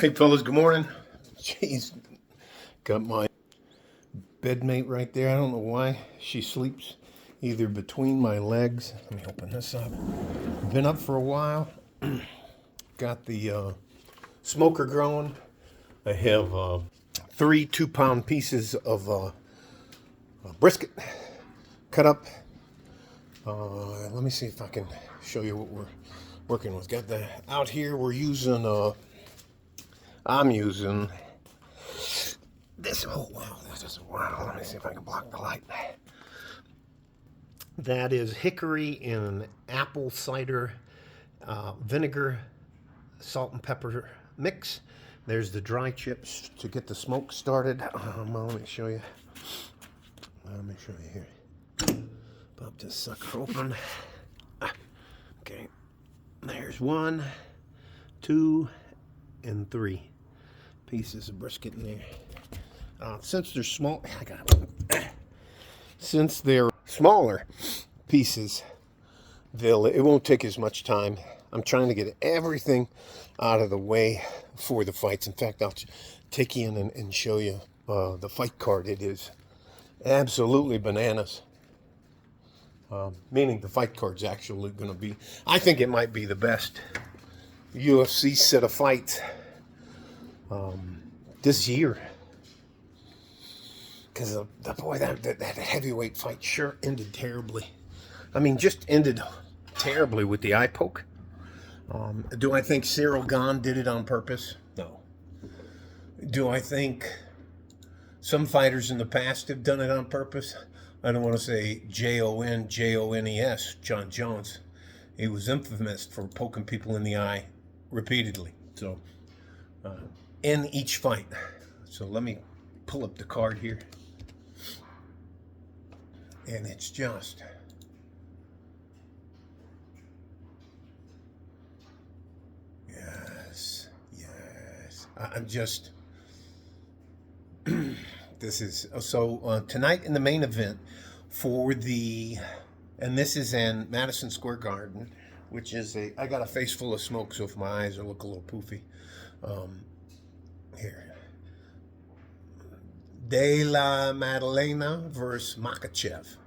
Hey fellas, good morning. Jeez, got my bedmate right there. I don't know why she sleeps either between my legs. Let me open this up. Been up for a while. Got the smoker growing. I have 3 2-pound pieces of brisket cut up. Let me see if I can show you what we're working with. Got the out here. We're using. I'm using this. Oh wow, this is wow. Let me see if I can block the light. That is hickory and apple cider vinegar, salt and pepper mix. There's the dry chips to get the smoke started. Well, let me show you. Let me show you here. Pop this sucker open. Okay, there's 1, 2, and 3 pieces of brisket in there. Since they're small, since they're smaller pieces, it won't take as much time. I'm trying to get everything out of the way for the fights. In fact, I'll take you in and show you the fight card. It is absolutely bananas. Meaning the fight card's actually going to be, I think it might be the best UFC set of fights this year. Because boy, that heavyweight fight sure ended terribly. I mean, just ended terribly with the eye poke. Do I think Cyril Gahn did it on purpose? No. Do I think some fighters in the past have done it on purpose? I don't want to say Jones, John Jones. He was infamous for poking people in the eye repeatedly. So, in each fight. So let me pull up the card here. And it's just... Yes. I'm just... This is... So, tonight in the main event for the... And this is in Madison Square Garden, which is I got a face full of smoke, so if my eyes look a little poofy. Here. De La Maddalena versus Makhachev.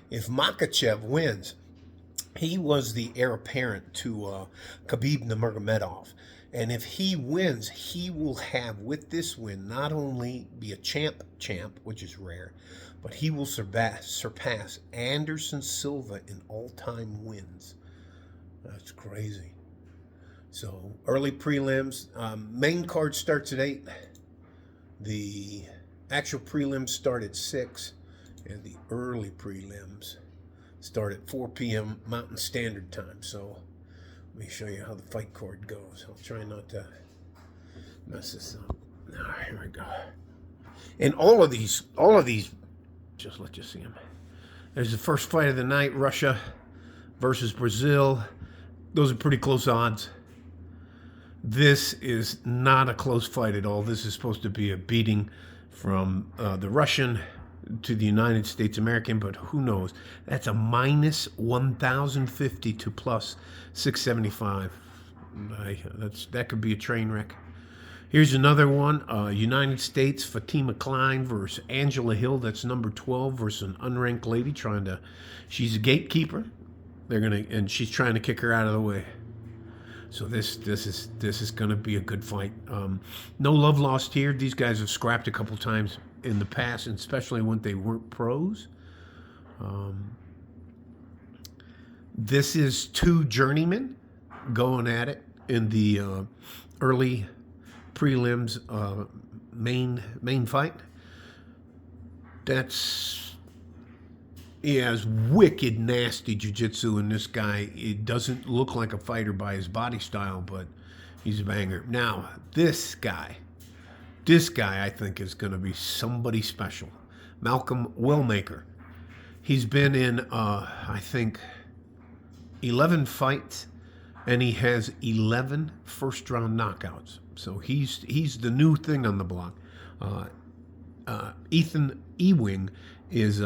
If Makhachev wins, he was the heir apparent to Khabib Nurmagomedov. And if he wins, he will have, with this win, not only be a champ, which is rare, but he will surpass Anderson Silva in all-time wins. That's crazy. So, early prelims. Main card starts at 8. The actual prelims start at 6. And the early prelims start at 4 p.m. Mountain Standard Time. So, let me show you how the fight card goes. I'll try not to mess this up. Here we go. And all of these, just let you see them. There's the first fight of the night, Russia versus Brazil. Those are pretty close odds. This is not a close fight at all. This is supposed to be a beating from the Russian to the United States American, but who knows? That's a minus 1,050 to plus 675. That could be a train wreck. Here's another one. United States, Fatima Klein versus Angela Hill. That's number 12 versus an unranked lady she's a gatekeeper. And she's trying to kick her out of the way. So this is gonna be a good fight. No love lost here. These guys have scrapped a couple times in the past, and especially when they weren't pros. This is 2 journeymen going at it in the early prelims main fight. He has wicked nasty jiu-jitsu, and this guy, it doesn't look like a fighter by his body style, but he's a banger. Now, this guy I think is going to be somebody special. Malcolm Wellmaker. He's been in, I think, 11 fights, and he has 11 first-round knockouts. So he's the new thing on the block. Ethan Ewing is...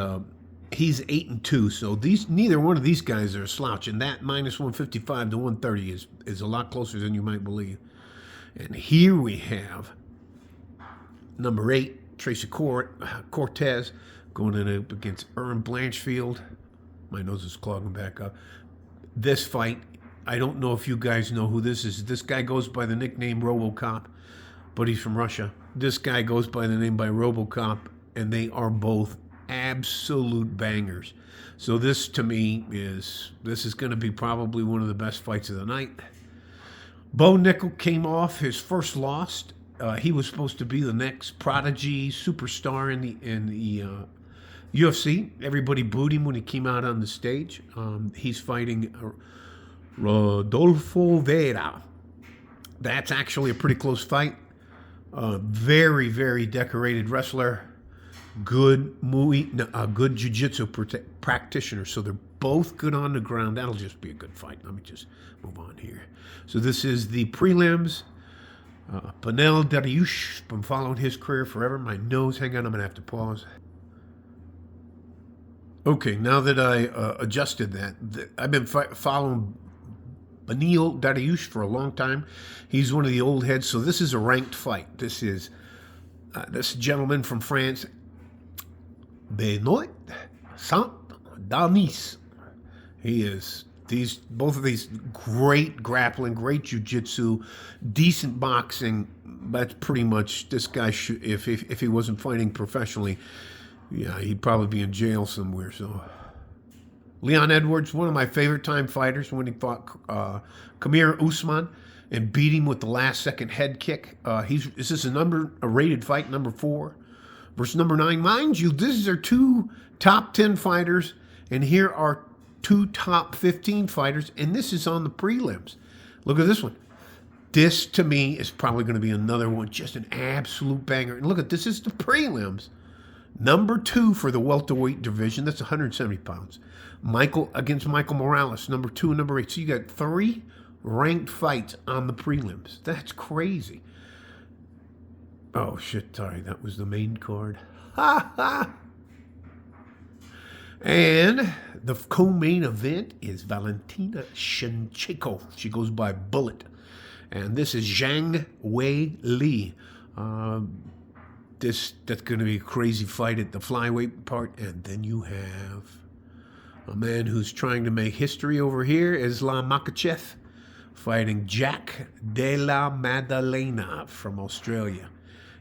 He's 8-2, so neither one of these guys are a slouch, and that minus 155 to 130 is a lot closer than you might believe. And here we have number 8, Tracy Cortez, going in up against Erin Blanchfield. My nose is clogging back up. This fight, I don't know if you guys know who this is. This guy goes by the nickname RoboCop, but he's from Russia. This guy goes by the name by RoboCop, and they are both absolute bangers. So this, to me, is going to be probably one of the best fights of the night. Bo Nickel came off his first loss. He was supposed to be the next prodigy superstar in the UFC. Everybody booed him when he came out on the stage. He's fighting Rodolfo Vera. That's actually a pretty close fight. Very, very decorated wrestler. Good good jiu-jitsu practitioner. So they're both good on the ground. That'll just be a good fight. Let me just move on here. So this is the prelims. Panel Dariush. Been following his career forever. My nose, hang on, I'm going to have to pause. Okay, now that I adjusted that, I've been following Benil Dariush for a long time. He's one of the old heads, so this is a ranked fight. This is this gentleman from France, Benoit Saint-Denis. He is both of these great grappling, great jiu-jitsu, decent boxing. That's pretty much this guy. If he wasn't fighting professionally, yeah, he'd probably be in jail somewhere. So, Leon Edwards, one of my favorite time fighters, when he fought Kamaru Usman and beat him with the last-second head kick. This is a rated fight, number 4 versus number 9. Mind you, these are 2 top 10 fighters, and here are 2 top 15 fighters, and this is on the prelims. Look at this one. This, to me, is probably going to be another one, just an absolute banger. And look at this is the prelims. Number 2 for the welterweight division. That's 170 pounds. Michael against Michael Morales, number 2 and number 8. So you got 3 ranked fights on the prelims. That's crazy. Oh, shit, sorry. That was the main card. Ha ha! And the co-main event is Valentina Shevchenko. She goes by Bullet. And this is Zhang Wei Li. That's going to be a crazy fight at the flyweight part. And then you have a man who's trying to make history over here, Islam Makhachev, fighting Jack de la Maddalena from Australia.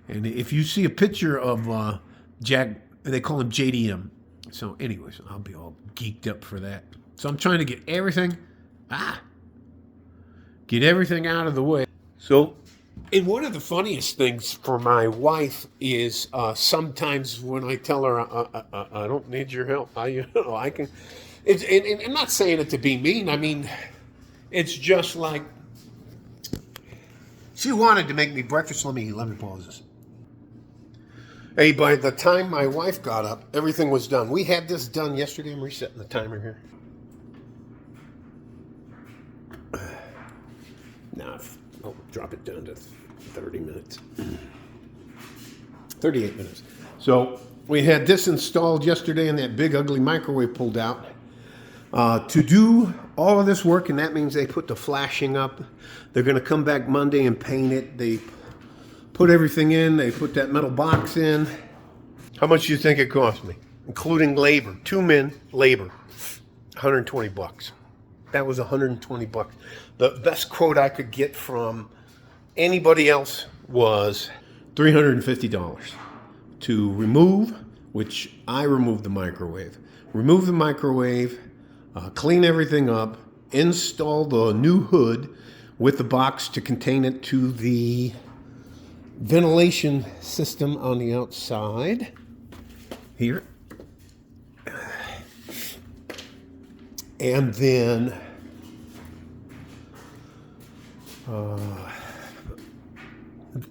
And if you see a picture of Jack, they call him JDM. So anyways, I'll be all geeked up for that. So I'm trying to get everything out of the way. So, and one of the funniest things for my wife is sometimes when I tell her I don't need your help, I can. And I'm not saying it to be mean. I mean, it's just like she wanted to make me breakfast. Let me pause this. Hey, by the time my wife got up, everything was done. We had this done yesterday. I'm resetting the timer here. Now, I'll drop it down to 30 minutes. 38 minutes. So we had this installed yesterday and that big ugly microwave pulled out. To do all of this work, and that means they put the flashing up. They're going to come back Monday and paint it. They put everything in. They put that metal box in. How much do you think it cost me? Including labor. 2 men, labor. $120. That was $120. The best quote I could get from anybody else was $350 to remove, which I removed the microwave. Remove the microwave, clean everything up, install the new hood with the box to contain it to the ventilation system on the outside here. And then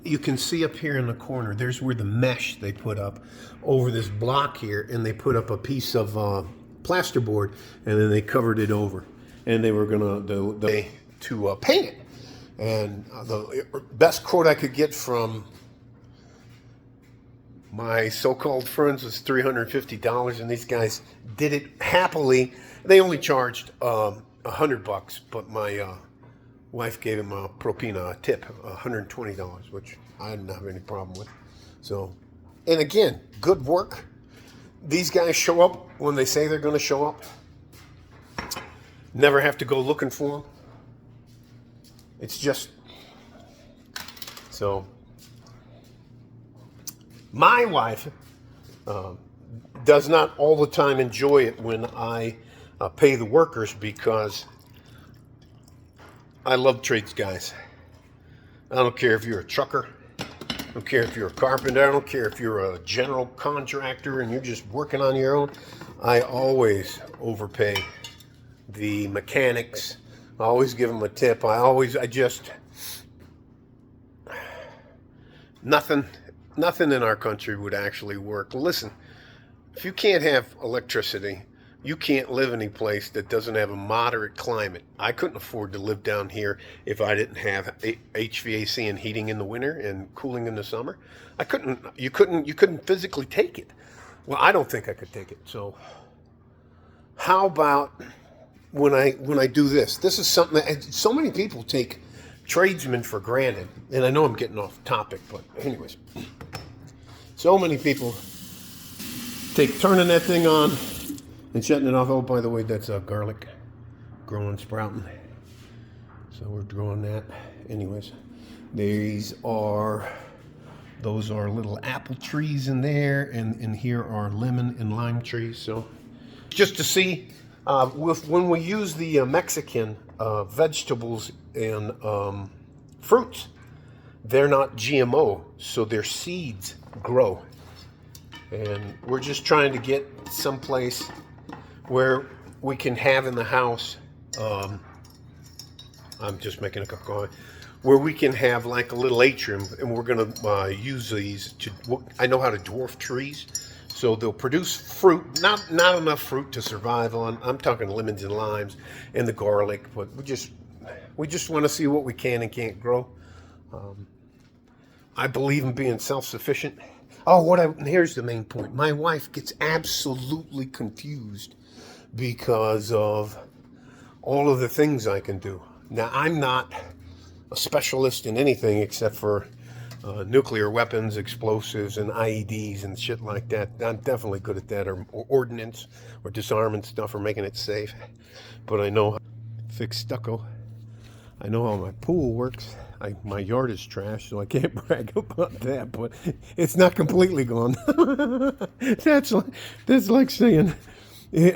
you can see up here in the corner, there's where the mesh they put up over this block here, and they put up a piece of plasterboard, and then they covered it over, and they were gonna to paint it. And the best quote I could get from my so-called friends was $350, and these guys did it happily. They only charged $100, but my Wife gave him a propina tip, $120, which I didn't have any problem with. So, and again, good work. These guys show up when they say they're going to show up. Never have to go looking for them. It's just so. My wife does not all the time enjoy it when I pay the workers, because I love trades guys. I don't care if you're a trucker. I don't care if you're a carpenter. I don't care if you're a general contractor and you're just working on your own. I always overpay the mechanics. I always give them a tip. Nothing in our country would actually work. Listen, if you can't have electricity, you can't live any place that doesn't have a moderate climate. I couldn't afford to live down here if I didn't have HVAC and heating in the winter and cooling in the summer. You couldn't physically take it. Well, I don't think I could take it. So how about when I do this? This is something that so many people take tradesmen for granted. And I know I'm getting off topic, but anyways. So many people take turning that thing on and shutting it off. Oh, by the way, that's garlic growing, sprouting. So we're growing that. Anyways, those are little apple trees in there, and here are lemon and lime trees. So just to see, when we use the Mexican vegetables and fruits, they're not GMO, so their seeds grow. And we're just trying to get someplace where we can have in the house, I'm just making a cup of coffee, where we can have like a little atrium, and we're going to use these I know how to dwarf trees, so they'll produce fruit, not enough fruit to survive on. I'm talking lemons and limes and the garlic, but we just want to see what we can and can't grow. I believe in being self-sufficient. Oh, here's the main point. My wife gets absolutely confused because of all of the things I can do. Now, I'm not a specialist in anything except for nuclear weapons, explosives, and IEDs and shit like that. I'm definitely good at that, or ordnance, or disarming stuff, or making it safe. But I know how to fix stucco. I know how my pool works. My yard is trash, so I can't brag about that, but it's not completely gone. That's like saying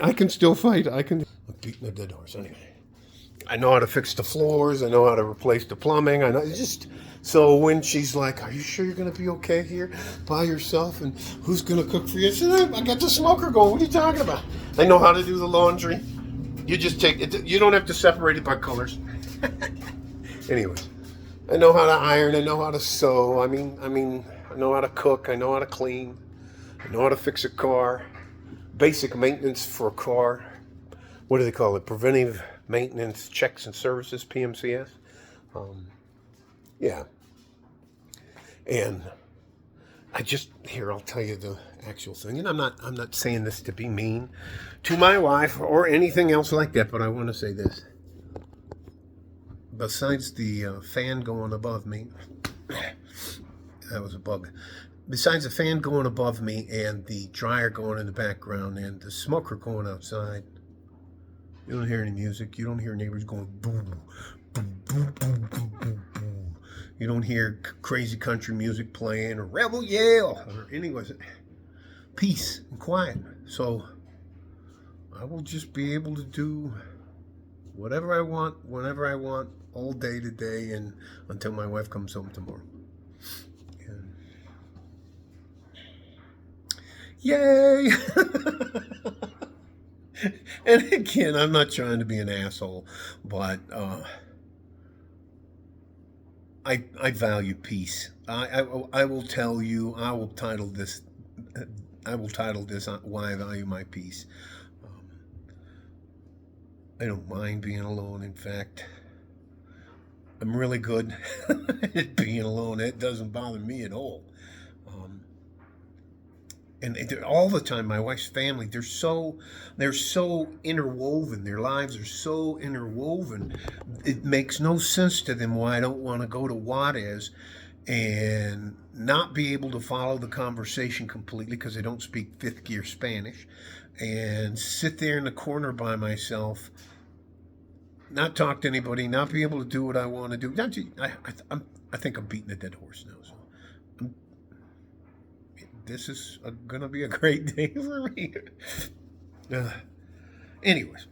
I can still fight. I'm beating a dead horse anyway. I know how to fix the floors. I know how to replace the plumbing. So when she's like, "Are you sure you're gonna be okay here by yourself? And who's gonna cook for you?" I said, "I got the smoker going. What are you talking about?" I know how to do the laundry. You just take it. You don't have to separate it by colors. Anyways, I know how to iron. I know how to sew. I mean, I know how to cook. I know how to clean. I know how to fix a car. Basic maintenance for a car. What do they call it? Preventive maintenance checks and services, PMCS. Yeah. And I'll tell you the actual thing. And I'm not saying this to be mean to my wife or anything else like that, but I want to say this. Besides the fan going above me, that was a bug. Besides the fan going above me and the dryer going in the background and the smoker going outside, you don't hear any music. You don't hear neighbors going boom, boom, boom, boom, boom, boom, boom. You don't hear crazy country music playing or Rebel Yell or anyways. Peace and quiet. So I will just be able to do whatever I want, whenever I want, all day today, and until my wife comes home tomorrow. And yay! And again, I'm not trying to be an asshole, but I value peace. I will tell you. I will title this "Why I Value My Peace." I don't mind being alone. In fact, I'm really good at being alone. It doesn't bother me at all. And all the time, my wife's family, they're so interwoven. Their lives are so interwoven. It makes no sense to them why I don't want to go to Juarez and not be able to follow the conversation completely because I don't speak fifth gear Spanish, and sit there in the corner by myself, not talk to anybody, not be able to do what I want to do. I think I'm beating a dead horse now. So this is going to be a great day for me. Uh, anyways,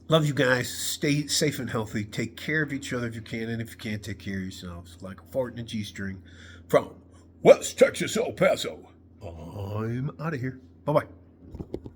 love you guys. Stay safe and healthy. Take care of each other if you can, and if you can't, take care of yourselves. Like a fart in a G-string from West Texas, El Paso. I'm out of here. Bye-bye.